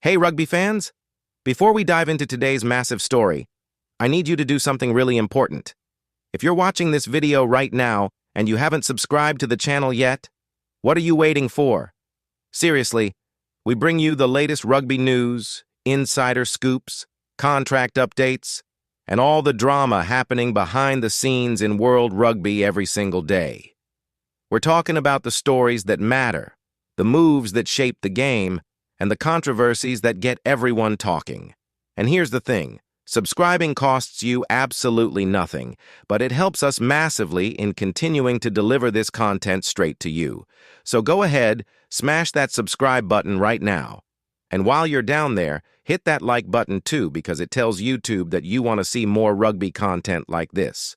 Hey, rugby fans! Before we dive into today's massive story, I need you to do something really important. If you're watching this video right now and you haven't subscribed to the channel yet, what are you waiting for? Seriously, we bring you the latest rugby news, insider scoops, contract updates, and all the drama happening behind the scenes in world rugby every single day. We're talking about the stories that matter, the moves that shape the game, and the controversies that get everyone talking. And here's the thing, subscribing costs you absolutely nothing, but it helps us massively in continuing to deliver this content straight to you. So go ahead, smash that subscribe button right now. And while you're down there, hit that like button too, because it tells YouTube that you want to see more rugby content like this.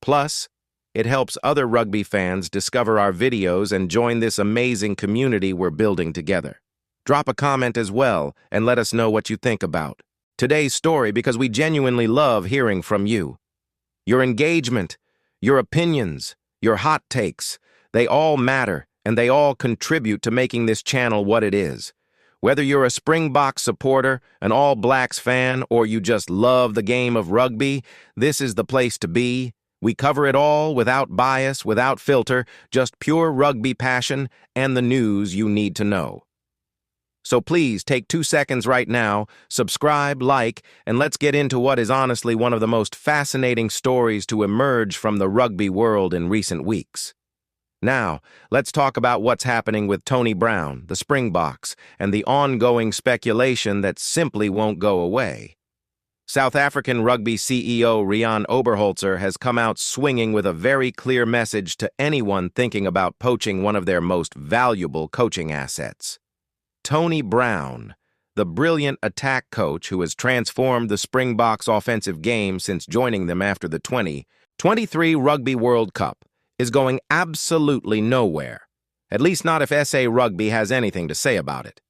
Plus, it helps other rugby fans discover our videos and join this amazing community we're building together. Drop a comment as well and let us know what you think about today's story, because we genuinely love hearing from you. Your engagement, your opinions, your hot takes, they all matter and they all contribute to making this channel what it is. Whether you're a Springboks supporter, an All Blacks fan, or you just love the game of rugby, this is the place to be. We cover it all without bias, without filter, just pure rugby passion and the news you need to know. So please take 2 seconds right now, subscribe, like, and let's get into what is honestly one of the most fascinating stories to emerge from the rugby world in recent weeks. Now, let's talk about what's happening with Tony Brown, the Springboks, and the ongoing speculation that simply won't go away. South African rugby CEO Riaan Oberholzer has come out swinging with a very clear message to anyone thinking about poaching one of their most valuable coaching assets. Tony Brown, the brilliant attack coach who has transformed the Springboks' offensive game since joining them after the 2023 Rugby World Cup, is going absolutely nowhere, at least not if SA Rugby has anything to say about it.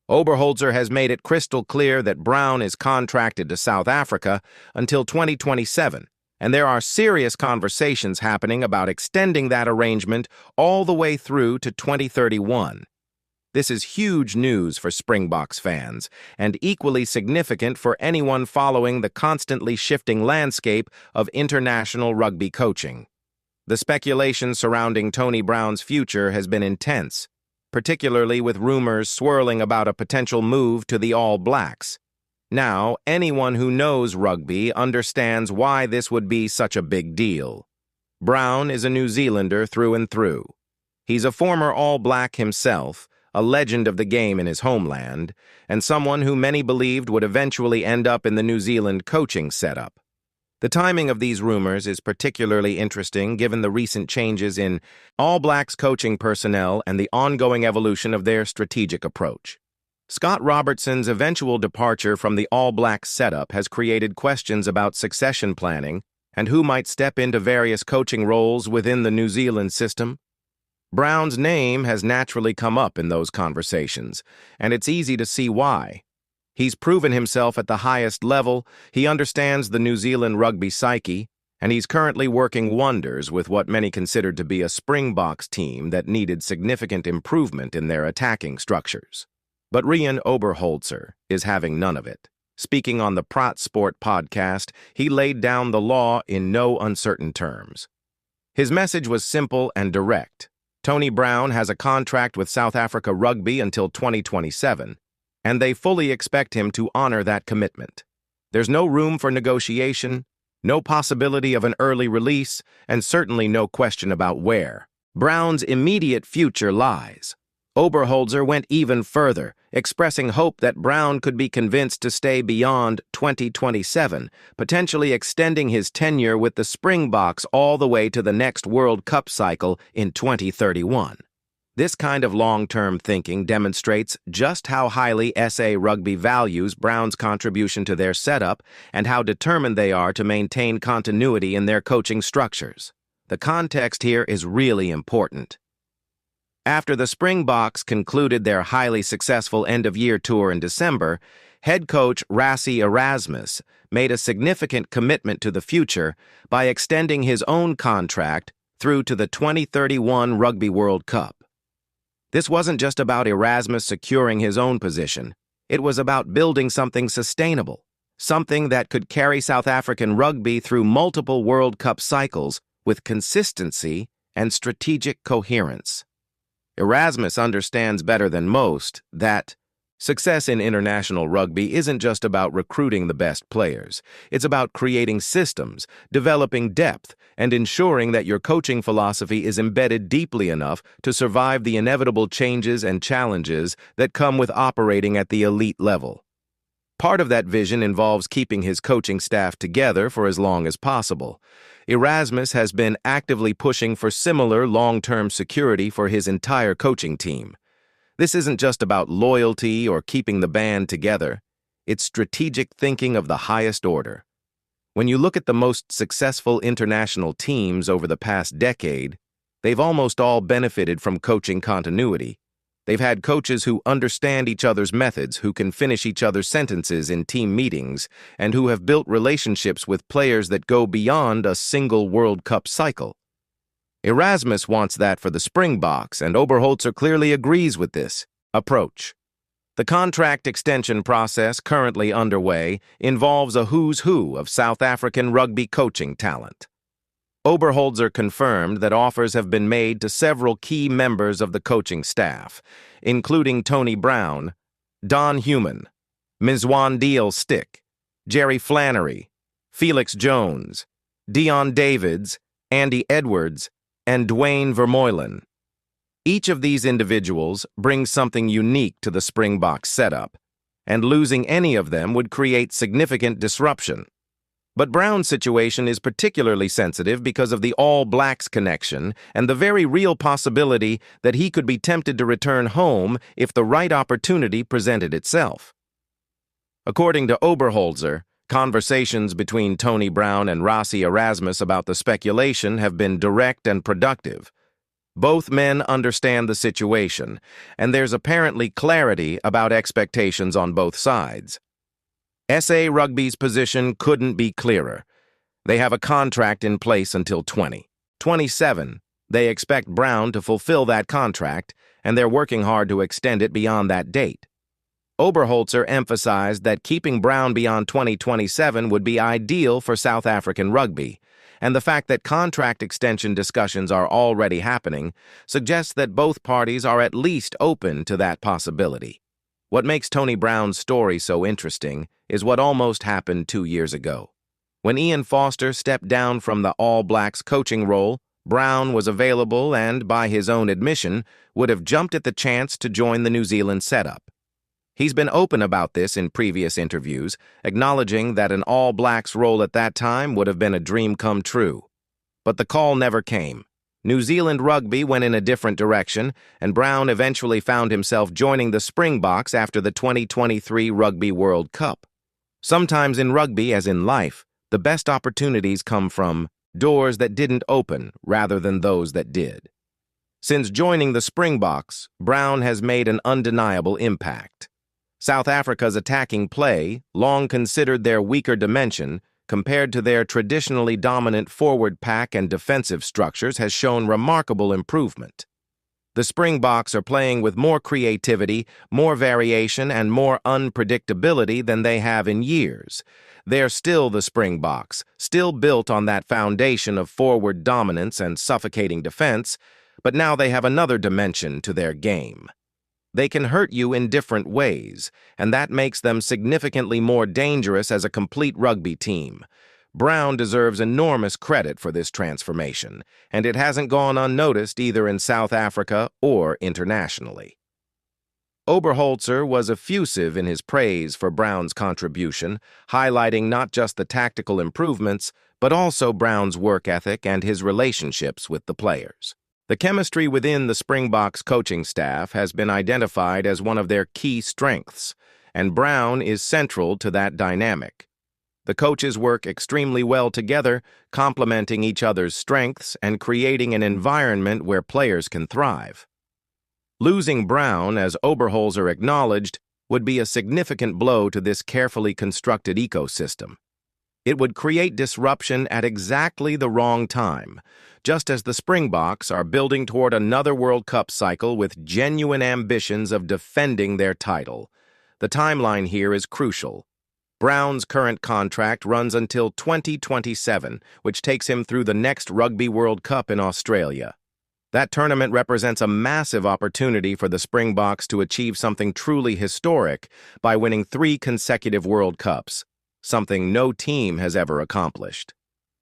Oberholzer has made it crystal clear that Brown is contracted to South Africa until 2027, and there are serious conversations happening about extending that arrangement all the way through to 2031. This is huge news for Springboks fans, and equally significant for anyone following the constantly shifting landscape of international rugby coaching. The speculation surrounding Tony Brown's future has been intense, particularly with rumors swirling about a potential move to the All Blacks. Now, anyone who knows rugby understands why this would be such a big deal. Brown is a New Zealander through and through. He's a former All Black himself, a legend of the game in his homeland, and someone who many believed would eventually end up in the New Zealand coaching setup. The timing of these rumors is particularly interesting given the recent changes in All Blacks coaching personnel and the ongoing evolution of their strategic approach. Scott Robertson's eventual departure from the All Blacks setup has created questions about succession planning and who might step into various coaching roles within the New Zealand system. Brown's name has naturally come up in those conversations, and it's easy to see why. He's proven himself at the highest level, he understands the New Zealand rugby psyche, and he's currently working wonders with what many considered to be a Springboks team that needed significant improvement in their attacking structures. But Riaan Oberholzer is having none of it. Speaking on the Praat Sport podcast, he laid down the law in no uncertain terms. His message was simple and direct. Tony Brown has a contract with South Africa Rugby until 2027, and they fully expect him to honor that commitment. There's no room for negotiation, no possibility of an early release, and certainly no question about where Brown's immediate future lies. Oberholzer went even further, expressing hope that Brown could be convinced to stay beyond 2027, potentially extending his tenure with the Springboks all the way to the next World Cup cycle in 2031. This kind of long-term thinking demonstrates just how highly SA Rugby values Brown's contribution to their setup and how determined they are to maintain continuity in their coaching structures. The context here is really important. After the Springboks concluded their highly successful end-of-year tour in December, head coach Rassie Erasmus made a significant commitment to the future by extending his own contract through to the 2031 Rugby World Cup. This wasn't just about Erasmus securing his own position. It was about building something sustainable, something that could carry South African rugby through multiple World Cup cycles with consistency and strategic coherence. Erasmus understands better than most that success in international rugby isn't just about recruiting the best players. It's about creating systems, developing depth, and ensuring that your coaching philosophy is embedded deeply enough to survive the inevitable changes and challenges that come with operating at the elite level. Part of that vision involves keeping his coaching staff together for as long as possible. Erasmus has been actively pushing for similar long-term security for his entire coaching team. This isn't just about loyalty or keeping the band together. It's strategic thinking of the highest order. When you look at the most successful international teams over the past decade, they've almost all benefited from coaching continuity. They've had coaches who understand each other's methods, who can finish each other's sentences in team meetings, and who have built relationships with players that go beyond a single World Cup cycle. Erasmus wants that for the Springboks, and Oberholzer clearly agrees with this approach. The contract extension process currently underway involves a who's who of South African rugby coaching talent. Oberholzer confirmed that offers have been made to several key members of the coaching staff, including Tony Brown, Don Human, Mzwandile Stick, Jerry Flannery, Felix Jones, Dion Davids, Andy Edwards, and Dwayne Vermeulen. Each of these individuals brings something unique to the Springboks setup, and losing any of them would create significant disruption. But Brown's situation is particularly sensitive because of the All Blacks connection and the very real possibility that he could be tempted to return home if the right opportunity presented itself. According to Oberholzer, conversations between Tony Brown and Rassie Erasmus about the speculation have been direct and productive. Both men understand the situation, and there's apparently clarity about expectations on both sides. SA Rugby's position couldn't be clearer. They have a contract in place until 2027. They expect Brown to fulfill that contract, and they're working hard to extend it beyond that date. Oberholzer emphasized that keeping Brown beyond 2027 would be ideal for South African rugby, and the fact that contract extension discussions are already happening suggests that both parties are at least open to that possibility. What makes Tony Brown's story so interesting is what almost happened 2 years ago. When Ian Foster stepped down from the All Blacks coaching role, Brown was available and, by his own admission, would have jumped at the chance to join the New Zealand setup. He's been open about this in previous interviews, acknowledging that an All Blacks role at that time would have been a dream come true. But the call never came. New Zealand rugby went in a different direction, and Brown eventually found himself joining the Springboks after the 2023 Rugby World Cup. Sometimes in rugby, as in life, the best opportunities come from doors that didn't open rather than those that did. Since joining the Springboks, Brown has made an undeniable impact. South Africa's attacking play, long considered their weaker dimension, compared to their traditionally dominant forward pack and defensive structures, has shown remarkable improvement. The Springboks are playing with more creativity, more variation, and more unpredictability than they have in years. They're still the Springboks, still built on that foundation of forward dominance and suffocating defense, but now they have another dimension to their game. They can hurt you in different ways, and that makes them significantly more dangerous as a complete rugby team. Brown deserves enormous credit for this transformation, and it hasn't gone unnoticed either in South Africa or internationally. Oberholzer was effusive in his praise for Brown's contribution, highlighting not just the tactical improvements, but also Brown's work ethic and his relationships with the players. The chemistry within the Springboks coaching staff has been identified as one of their key strengths, and Brown is central to that dynamic. The coaches work extremely well together, complementing each other's strengths and creating an environment where players can thrive. Losing Brown, as Oberholzer acknowledged, would be a significant blow to this carefully constructed ecosystem. It would create disruption at exactly the wrong time, just as the Springboks are building toward another World Cup cycle with genuine ambitions of defending their title. The timeline here is crucial. Brown's current contract runs until 2027, which takes him through the next Rugby World Cup in Australia. That tournament represents a massive opportunity for the Springboks to achieve something truly historic by winning 3 consecutive World Cups, something no team has ever accomplished.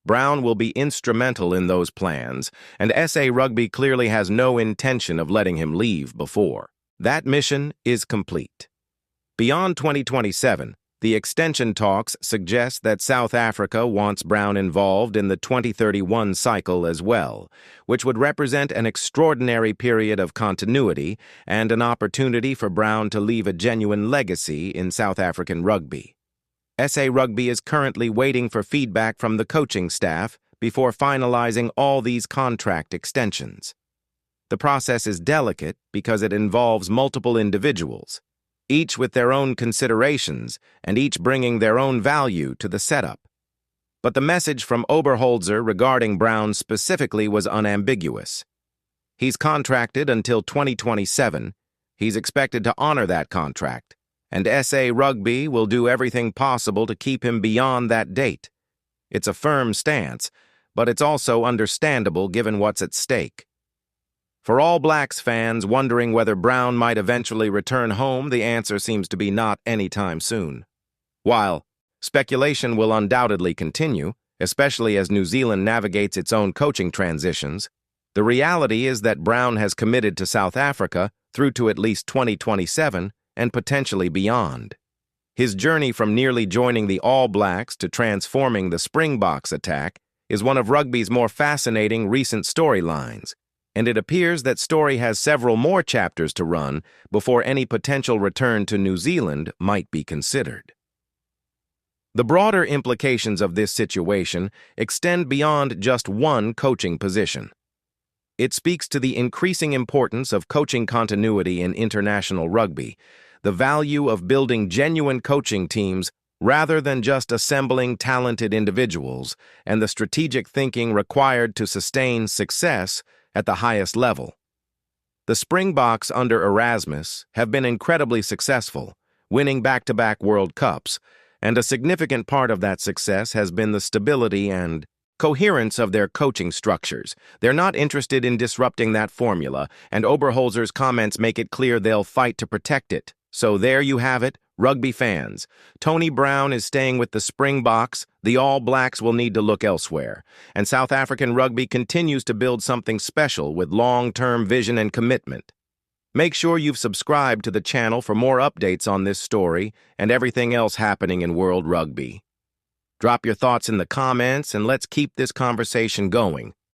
Brown will be instrumental in those plans, and SA Rugby clearly has no intention of letting him leave before. That mission is complete. Beyond 2027, the extension talks suggest that South Africa wants Brown involved in the 2031 cycle as well, which would represent an extraordinary period of continuity and an opportunity for Brown to leave a genuine legacy in South African rugby. SA Rugby is currently waiting for feedback from the coaching staff before finalizing all these contract extensions. The process is delicate because it involves multiple individuals, each with their own considerations and each bringing their own value to the setup. But the message from Oberholzer regarding Brown specifically was unambiguous. He's contracted until 2027. He's expected to honor that contract, and SA Rugby will do everything possible to keep him beyond that date. It's a firm stance, but it's also understandable given what's at stake. For All Blacks fans wondering whether Brown might eventually return home, the answer seems to be not anytime soon. While speculation will undoubtedly continue, especially as New Zealand navigates its own coaching transitions, the reality is that Brown has committed to South Africa through to at least 2027 and potentially beyond. His journey from nearly joining the All Blacks to transforming the Springboks attack is one of rugby's more fascinating recent storylines, and it appears that story has several more chapters to run before any potential return to New Zealand might be considered. The broader implications of this situation extend beyond just one coaching position. It speaks to the increasing importance of coaching continuity in international rugby, the value of building genuine coaching teams rather than just assembling talented individuals, and the strategic thinking required to sustain success at the highest level. The Springboks under Erasmus have been incredibly successful, winning back-to-back World Cups, and a significant part of that success has been the stability and coherence of their coaching structures. They're not interested in disrupting that formula, and Oberholzer's comments make it clear they'll fight to protect it. So there you have it, rugby fans. Tony Brown is staying with the Springboks. The All Blacks will need to look elsewhere. And South African rugby continues to build something special with long-term vision and commitment. Make sure you've subscribed to the channel for more updates on this story and everything else happening in world rugby. Drop your thoughts in the comments and let's keep this conversation going.